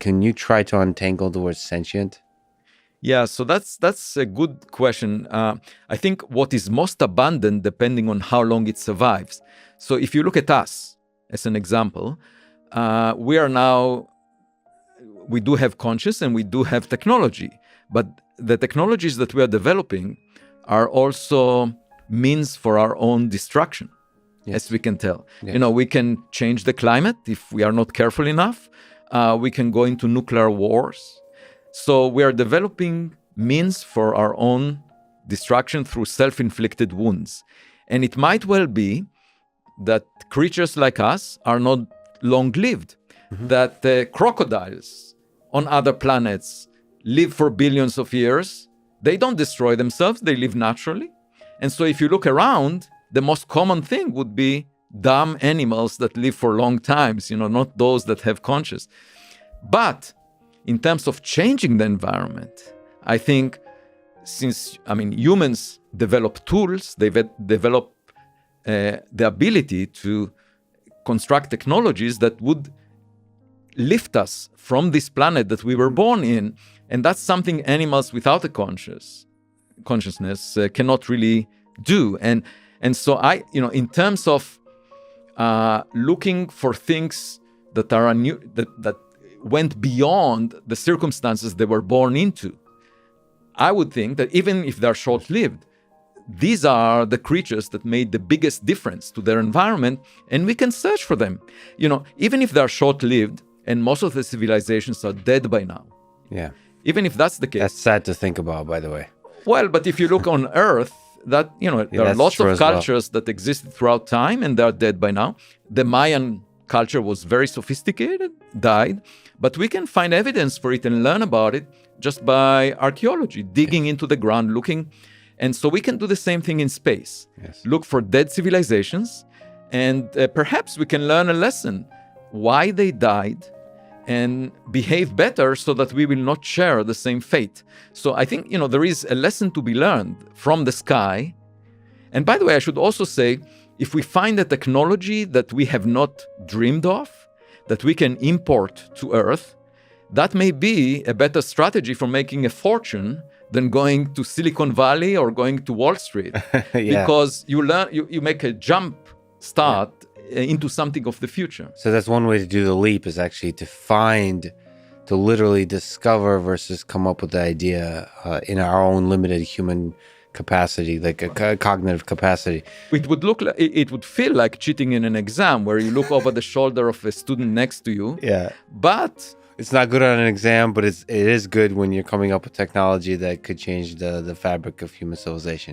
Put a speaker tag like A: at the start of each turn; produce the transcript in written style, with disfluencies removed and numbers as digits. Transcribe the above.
A: Can you try to untangle the word sentient?
B: Yeah, so that's a good question. I think what is most abundant depending on how long it survives. So if you look at us as an example, we do have conscious and we do have technology, but the technologies that we are developing are also means for our own destruction, as we can tell.
A: Yes.
B: You know, we can change the climate if we are not careful enough. We can go into nuclear wars. So we are developing means for our own destruction through self-inflicted wounds. And it might well be that creatures like us are not long-lived, that crocodiles on other planets live for billions of years. They don't destroy themselves, they live naturally. And so if you look around, the most common thing would be dumb animals that live for long times, not those that have conscious. But in terms of changing the environment, I think humans develop tools, they develop the ability to construct technologies that would lift us from this planet that we were born in. And that's something animals without a consciousness cannot really do. And so in terms of looking for things that are that went beyond the circumstances they were born into, I would think that even if they're short-lived, these are the creatures that made the biggest difference to their environment, and we can search for them. Even if they're short-lived, and most of the civilizations are dead by now.
A: Yeah.
B: Even if that's the case.
A: That's sad to think about, by the way.
B: Well, but if you look on Earth, there are lots of cultures that existed throughout time, and they are dead by now. The Mayan culture was very sophisticated, died, but we can find evidence for it and learn about it just by archaeology, digging into the ground, looking. And so we can do the same thing in space.
A: Yes.
B: Look for dead civilizations, and perhaps we can learn a lesson, why they died, and behave better so that we will not share the same fate. So I think, there is a lesson to be learned from the sky. And by the way, I should also say, if we find a technology that we have not dreamed of, that we can import to Earth, that may be a better strategy for making a fortune than going to Silicon Valley or going to Wall Street.
A: Yeah.
B: Because you make a jump start into something of the future.
A: So that's one way to do the leap, is actually to literally discover versus come up with the idea in our own limited human capacity, like a cognitive capacity.
B: It would feel like cheating in an exam where you look over the shoulder of a student next to you.
A: Yeah.
B: But
A: it's not good on an exam, but it is good when you're coming up with technology that could change the fabric of human civilization.